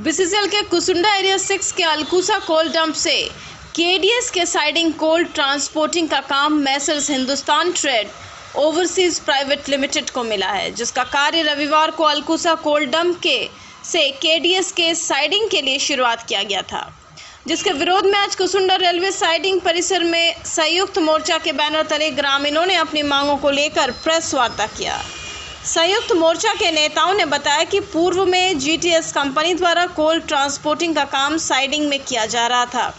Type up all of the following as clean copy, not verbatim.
BCCL के Kusunda area 6 के अलकुसा coal dump से केडीएस के साइडिंग कोल ट्रांसपोर्टिंग का काम Messrs Hindustan trade overseas private limited को मिला है, जिसका कार्य रविवार को अलकुसा कोल डंप से केडीएस के साइडिंग के लिए शुरुआत किया गया था, जिसके विरोध में आज कुसुंडा रेलवे साइडिंग परिसर में संयुक्त मोर्चा के बैनर तले ग्रामीणों ने अपनी मांगों को लेकर प्रेस वार्ता किया। संयुक्त मोर्चा के नेताओं ने बताया कि पूर्व में जीटीएस कंपनी द्वारा कोल ट्रांसपोर्टिंग का काम साइडिंग में किया जा रहा था,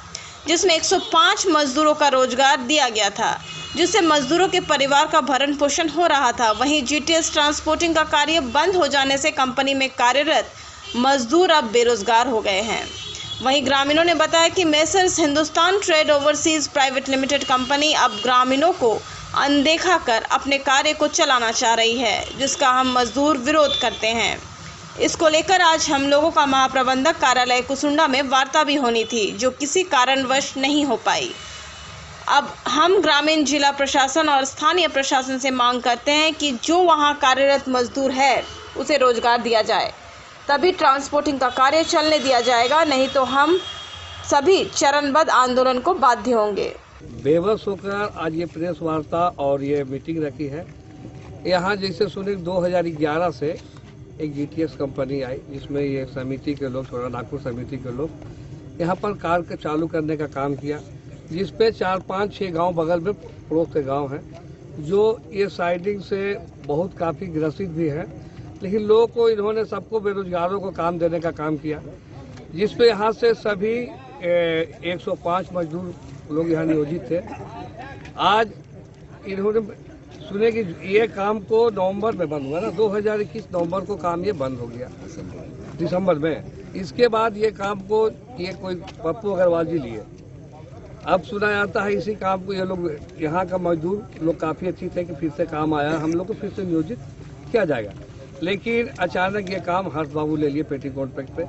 जिसमें 105 मजदूरों का रोजगार दिया गया था, जिससे मजदूरों के परिवार का भरण पोषण हो रहा था। वहीं जीटीएस ट्रांसपोर्टिंग का कार्य बंद हो जाने से कंपनी में कार्यरत मजदूर अब बेरोजगार हो गए हैं। वहीं ग्रामीणों ने बताया कि Messrs Hindustan trade overseas private limited company अब ग्रामीणों को अनदेखा कर अपने कार्य को चलाना चाह रही है, जिसका हम मजदूर विरोध करते हैं। इसको लेकर आज हम लोगों का महाप्रबंधक कार्यालय कुसुंडा में वार्ता भी होनी थी, जो किसी कारणवश नहीं हो पाई। अब हम ग्रामीण जिला प्रशासन और स्थानीय प्रशासन से मांग करते हैं कि जो वहां कार्यरत मजदूर है उसे रोजगार दिया जाए, तभी ट्रांसपोर्टिंग का कार्य चलने दिया जाएगा, नहीं तो हम सभी चरणबद्ध आंदोलन को बाध्य होंगे। बेबस होकर आज ये प्रेस वार्ता और ये मीटिंग रखी है। यहाँ जैसे सुने 2011 से एक जीटीएस कंपनी आई, जिसमें ये समिति के लोग, छोटा नागपुर समिति के लोग यहाँ पर कार के चालू करने का काम किया, जिसपे 4-5-6 गांव बगल में पड़ोस के गांव हैं, जो ये साइडिंग से बहुत काफ़ी ग्रसित भी हैं। लेकिन लोगों को इन्होंने सबको बेरोजगारों को काम देने का काम किया, जिसपे यहाँ से सभी 105 मजदूर लोग यहाँ नियोजित थे। आज इन्होंने सुने कि ये काम को नवंबर में बंद हुआ ना, 2021 नवंबर को काम ये बंद हो गया, दिसंबर में। इसके बाद ये काम को ये कोई पप्पू अग्रवाल जी लिए। अब सुना जाता है इसी काम को ये लोग, यहाँ का मजदूर लोग काफ़ी अच्छी थे कि फिर से काम आया, हम लोग को फिर से नियोजित किया जाएगा। लेकिन अचानक ये काम हर्ष बाबू ले लिए पेटीकोट पे।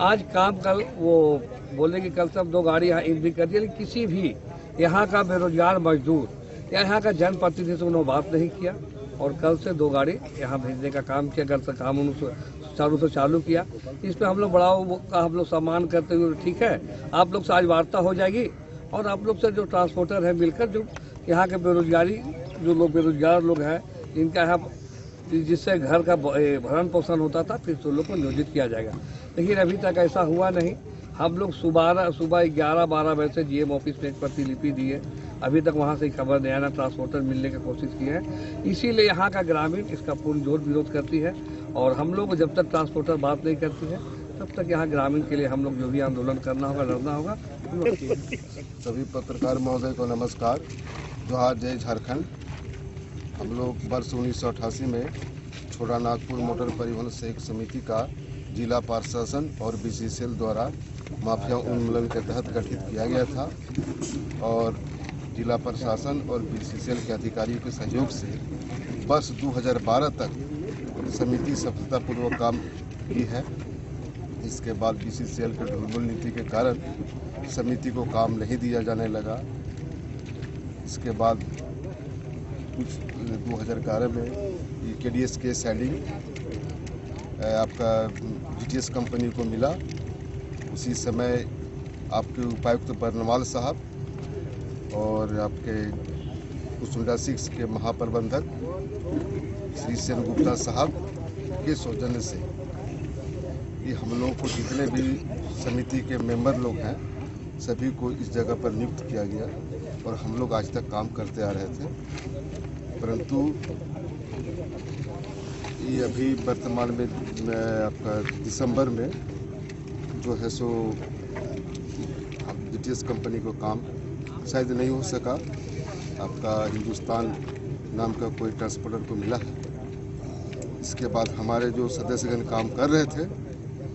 आज काम कल वो बोले कि कल सब 2 गाड़ी यहाँ ईंट भी कर दिया, लेकिन किसी भी यहाँ का बेरोजगार मजदूर या यहाँ का जनप्रतिनिधि से उन्होंने बात नहीं किया और कल से 2 गाड़ी यहाँ भेजने का काम किया। घर से काम उन्होंने चालू किया। इस पर हम लोग बड़ा हम लोग सम्मान करते हुए, ठीक है, आप लोग से आज वार्ता हो जाएगी और आप लोग से जो ट्रांसपोर्टर है मिलकर जो यहाँ के बेरोजगारी जो लोग बेरोजगार लोग हैं, इनका यहाँ जिससे घर का भरण पोषण होता था, फिर तो लोग को नियोजित किया जाएगा। लेकिन अभी तक ऐसा हुआ नहीं। हम लोग सुबह 11-12 बजे से जीएम ऑफिस में एक प्रतिलिपि दिए, अभी तक वहाँ से खबर नहीं आना, ट्रांसपोर्टर मिलने की कोशिश की है। इसीलिए यहाँ का ग्रामीण इसका पूर्ण जोर विरोध करती है और हम लोग जब तक ट्रांसपोर्टर बात नहीं करती है तब तक यहाँ ग्रामीण के लिए हम लोग जो भी आंदोलन करना होगा, लड़ना होगा। सभी पत्रकार महोदय को नमस्कार। जोहार, जय झारखंड। हम लोग वर्ष 1988 में छोटा नागपुर मोटर परिवहन सहयोग समिति का जिला प्रशासन और बीसीसीएल द्वारा माफिया उन्मूलन के तहत गठित किया गया था और जिला प्रशासन और बीसीसीएल के अधिकारियों के सहयोग से वर्ष 2012 तक समिति सफलतापूर्वक काम की है। इसके बाद बीसीसीएल के ढुलमुल नीति के कारण समिति को काम नहीं दिया जाने लगा। इसके बाद कुछ 2011 में केडीएस के साइडिंग आपका जीटीएस कंपनी को मिला। उसी समय आपके उपायुक्त बर्नवाल साहब और आपके कुसुंडा 6 के महाप्रबंधक श्री सेन गुप्ता साहब के सौजन्य से कि हम लोगों को जितने भी समिति के मेंबर लोग हैं सभी को इस जगह पर नियुक्त किया गया और हम लोग आज तक काम करते आ रहे थे। परंतु ये अभी वर्तमान में आपका दिसंबर में जो है सो जीटीएस कंपनी को काम शायद नहीं हो सका। आपका हिंदुस्तान नाम का कोई ट्रांसपोर्टर को मिला है। इसके बाद हमारे जो सदस्यगण काम कर रहे थे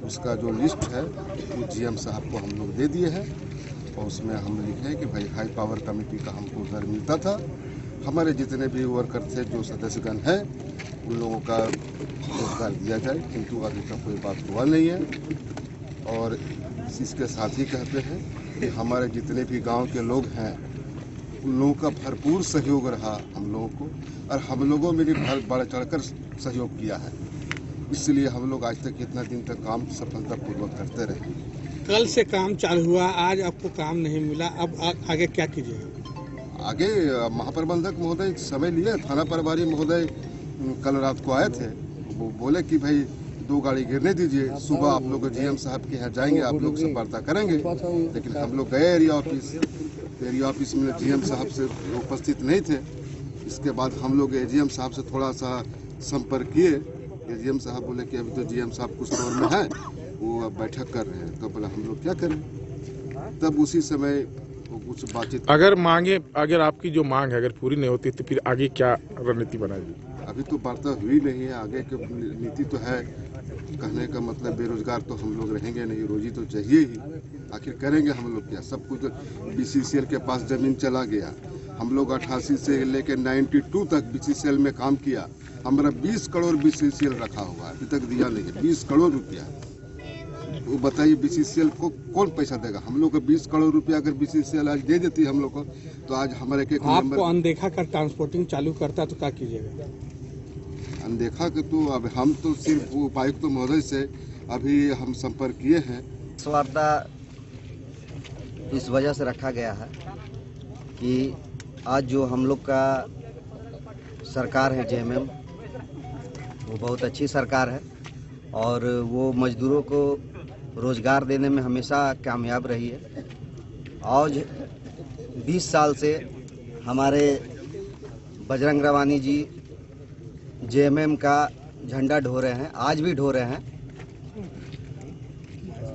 उसका जो लिस्ट है वो जीएम साहब को हम लोग दे दिए हैं और उसमें हम लिखे हैं कि भाई हाई पावर कमेटी का हमको घर मिलता था। हमारे जितने भी वर्कर थे जो सदस्यगण हैं उन लोगों का रोजगार दिया जाए, किंतु अभी तक कोई बात हुआ नहीं है। और इसके साथ ही कहते हैं कि हमारे जितने भी गांव के लोग हैं उन लोगों का भरपूर सहयोग रहा हम लोगों को और हम लोगों में भी बढ़ चढ़कर सहयोग किया है। इसलिए हम लोग आज तक इतना दिन तक काम सफलतापूर्वक करते रहे। कल से काम चालू हुआ, आज आपको काम नहीं मिला, अब आगे क्या कीजिएगा? आगे महाप्रबंधक महोदय समय लिए, थाना प्रभारी महोदय कल रात को आए थे, वो बोले कि भाई 2 गाड़ी गिरने दीजिए, सुबह आप लोग जीएम साहब के यहाँ जाएंगे, आप लोग से वार्ता करेंगे। लेकिन हम लोग गए एरिया ऑफिस में जीएम साहब से उपस्थित नहीं थे। इसके बाद हम लोग एजीएम साहब से थोड़ा सा संपर्क किए। एजीएम साहब बोले कि अभी तो जीएम साहब कुछ दौर में है, वो अब बैठक कर रहे हैं। तो बोला हम लोग क्या करें, तब उसी समय वो कुछ बातचीत। अगर आपकी जो मांग है अगर पूरी नहीं होती तो फिर आगे क्या रणनीति बनाएगी? अभी तो वार्ता हुई नहीं है, आगे की नीति तो है। कहने का मतलब बेरोजगार तो हम लोग रहेंगे नहीं, रोजी तो चाहिए ही। आखिर करेंगे हम लोग क्या? सब कुछ बीसीसीएल के पास जमीन चला गया। हम लोग 88 से लेकर 92 तक बीसीसीएल में काम किया। हमारा 20 करोड़ बीसीसीएल रखा हुआ है, अभी तक दिया नहीं है। 20 करोड़ रुपया, वो बताइए बीसीसीएल को कौन पैसा देगा? हम लोग को 20 करोड़ रुपया अगर बीसीसीएल आज दे देती हम लोग को, तो आज हमारे एक आपको अनदेखा कर ट्रांसपोर्टिंग चालू करता तो क्या कीजिएगा? अनदेखा के तो अब हम तो सिर्फ उपायुक्त महोदय से अभी हम संपर्क किए हैं। वार्ता इस वजह से रखा गया है कि आज जो हम लोग का सरकार है जेएमएम, वो बहुत अच्छी सरकार है और वो मजदूरों को रोज़गार देने में हमेशा कामयाब रही है। आज 20 साल से हमारे बजरंग रवानी जी जेएमएम का झंडा ढो रहे हैं, आज भी ढो रहे हैं।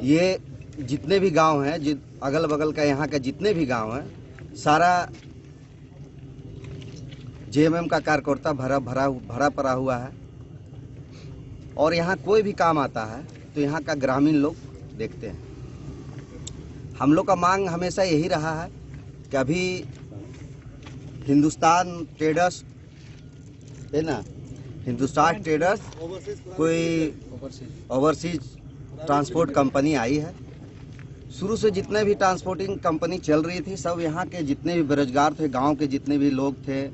ये जितने भी गांव हैं, अगल बगल का यहाँ के जितने भी गांव हैं, सारा जेएमएम का कार्यकर्ता भरा पड़ा हुआ है। और यहाँ कोई भी काम आता है तो यहाँ का ग्रामीण लोग देखते हैं। हम लोग का मांग हमेशा यही रहा है कि अभी हिंदुस्तान ट्रेडर्स है ना, हिंदुस्तान ट्रेडर्स कोई ओवरसीज ट्रांसपोर्ट कंपनी आई है। शुरू से जितने भी ट्रांसपोर्टिंग कंपनी चल रही थी, सब यहाँ के जितने भी बेरोजगार थे, गांव के जितने भी लोग थे,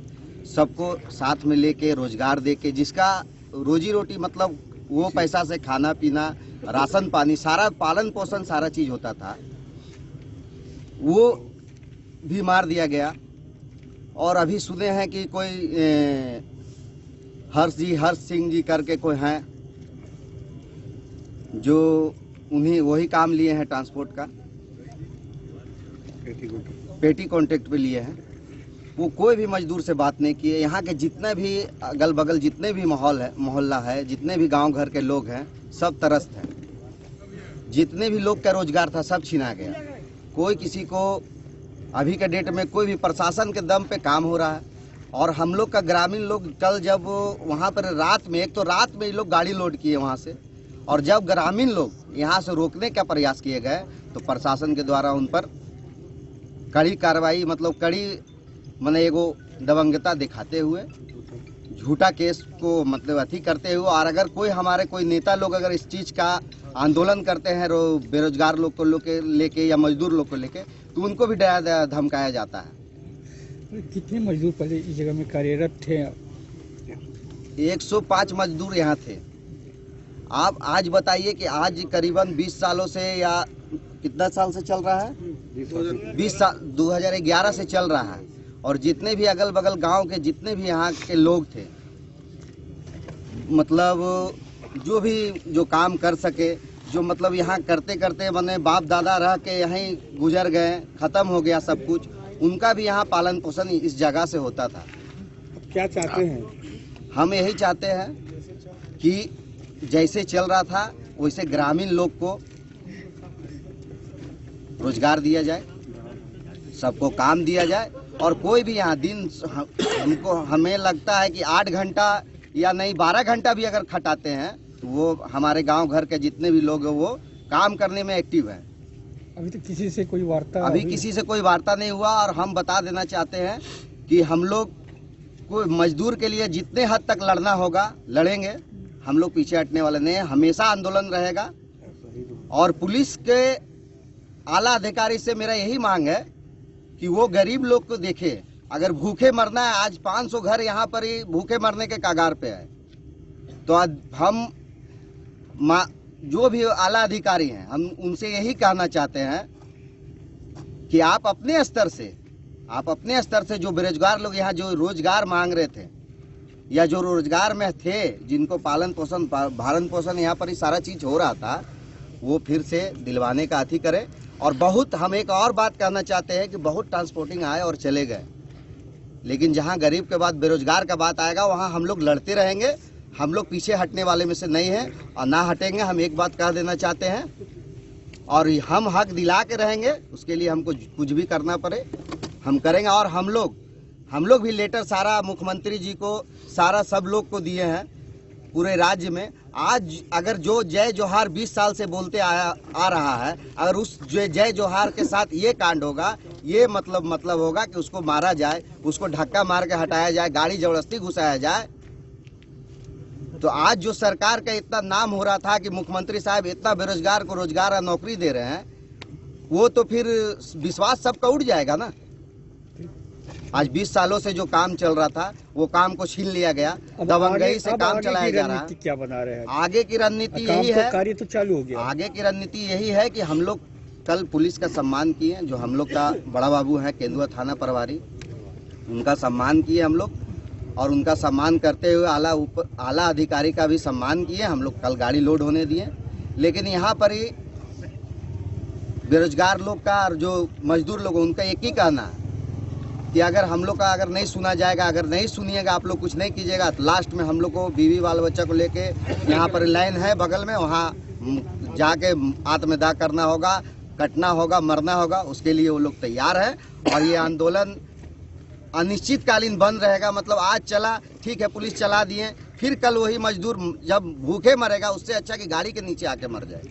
सबको साथ में लेके रोजगार देके, जिसका रोजी रोटी मतलब वो पैसा से खाना पीना, राशन पानी, सारा पालन पोषण सारा चीज़ होता था, वो भी मार दिया गया। और अभी सुने हैं कि कोई हर्ष सिंह जी करके कोई हैं जो उन्हीं वही काम लिए हैं ट्रांसपोर्ट का, पेटी कॉन्ट्रैक्ट पे लिए हैं। वो कोई भी मजदूर से बात नहीं किए। यहाँ के जितने भी अगल बगल जितने भी मोहल्ला है, जितने भी गांव घर के लोग हैं, सब त्रस्त हैं। जितने भी लोग का रोजगार था सब छीना गया। कोई किसी को अभी के डेट में कोई भी प्रशासन के दम पे काम हो रहा है। और हम लोग का ग्रामीण लोग कल जब वहाँ पर रात में, एक तो रात में ये लोग गाड़ी लोड किए वहाँ से, और जब ग्रामीण लोग यहाँ से रोकने का प्रयास किए गए तो प्रशासन के द्वारा उन पर कड़ी कार्रवाई, मतलब कड़ी मैंने एगो दबंगता दिखाते हुए, झूठा केस को मतलब अथी करते हुए। और अगर कोई नेता लोग अगर इस चीज़ का आंदोलन करते हैं बेरोजगार लोग को लेके या मजदूर लोग को लेके, तो उनको भी डराया धमकाया जाता है। कितने मजदूर पहले इस जगह में कार्यरत थे? 105 मजदूर यहाँ थे। आप आज बताइए कि आज करीबन 20 सालों से या कितना साल से चल रहा है? 20 साल, 2011 से चल रहा है। और जितने भी अगल बगल गांव के जितने भी यहाँ के लोग थे, मतलब जो काम कर सके, जो मतलब यहाँ करते करते मैंने बाप दादा रह के यहीं गुजर गए, ख़त्म हो गया सब कुछ, उनका भी यहाँ पालन पोषण इस जगह से होता था। क्या चाहते हैं? हम यही चाहते हैं कि जैसे चल रहा था वैसे ग्रामीण लोग को रोजगार दिया जाए, सबको काम दिया जाए। और कोई भी यहाँ दिन हमें लगता है कि 8 घंटा या नहीं 12 घंटा भी अगर खटाते हैं तो वो हमारे गांव घर के जितने भी लोग हैं वो काम करने में एक्टिव हैं। अभी तो किसी से कोई वार्ता नहीं हुआ। और हम बता देना चाहते हैं कि हम लोग को मजदूर के लिए जितने हद तक लड़ना होगा लड़ेंगे। हम लोग पीछे हटने वाले नहीं हैं, हमेशा आंदोलन रहेगा। और पुलिस के आला अधिकारी से मेरा यही मांग है कि वो गरीब लोग को देखे। अगर भूखे मरना है, आज 500 घर यहाँ पर ही भूखे मरने के कगार पे है, तो आज हम जो भी आला अधिकारी हैं, हम उनसे यही कहना चाहते हैं कि आप अपने स्तर से जो बेरोजगार लोग यहाँ जो रोजगार मांग रहे थे या जो रोजगार में थे, जिनको पालन पोषण भरण पोषण यहाँ पर ही सारा चीज हो रहा था, वो फिर से दिलवाने का अति करें। और बहुत हम एक और बात कहना चाहते हैं कि बहुत ट्रांसपोर्टिंग आए और चले गए, लेकिन जहाँ गरीब के बाद बेरोजगार का बात आएगा वहाँ हम लोग लड़ते रहेंगे। हम लोग पीछे हटने वाले में से नहीं हैं और ना हटेंगे। हम एक बात कह देना चाहते हैं और हम हक दिला के रहेंगे, उसके लिए हमको कुछ भी करना पड़े हम करेंगे। और हम लोग भी लेटर सारा मुख्यमंत्री जी को, सारा सब लोग को दिए हैं पूरे राज्य में। आज अगर जो जय जोहार 20 साल से बोलते आ रहा है, अगर उस जय जोहार के साथ ये कांड होगा, ये मतलब होगा कि उसको मारा जाए, उसको धक्का मार के हटाया जाए, गाड़ी जबरदस्ती घुसाया जाए। तो आज जो सरकार का इतना नाम हो रहा था कि मुख्यमंत्री साहब इतना बेरोजगार को रोजगार और नौकरी दे रहे हैं, वो तो फिर विश्वास सबका उड़ जाएगा ना। आज 20 सालों से जो काम चल रहा था वो काम को छीन लिया गया, दबंगई से काम चलाया जा रहा है। क्या बना रहे हैं आगे की रणनीति यही है, कार्य तो चालू हो गया। आगे की रणनीति यही है कि हम लोग कल पुलिस का सम्मान किए, जो हम लोग का बड़ा बाबू है केंदुआ थाना प्रभारी, उनका सम्मान किए हम लोग। और उनका सम्मान करते हुए आला अधिकारी का भी सम्मान किए हम लोग। कल गाड़ी लोड होने दिए, लेकिन यहाँ पर ही बेरोजगार लोग का और जो मजदूर लोग, उनका एक ही कहना है कि अगर हम लोग का अगर नहीं सुना जाएगा, अगर नहीं सुनिएगा, आप लोग कुछ नहीं कीजिएगा, तो लास्ट में हम लोग को बीवी बाल बच्चा को लेके यहाँ पर लाइन है बगल में, वहाँ जाके आत्मदाह करना होगा, कटना होगा, मरना होगा। उसके लिए वो लोग तैयार है और ये आंदोलन अनिश्चितकालीन बंद रहेगा। मतलब आज चला ठीक है, पुलिस चला दिए, फिर कल वही मजदूर जब भूखे मरेगा, उससे अच्छा कि गाड़ी के नीचे आके मर जाए।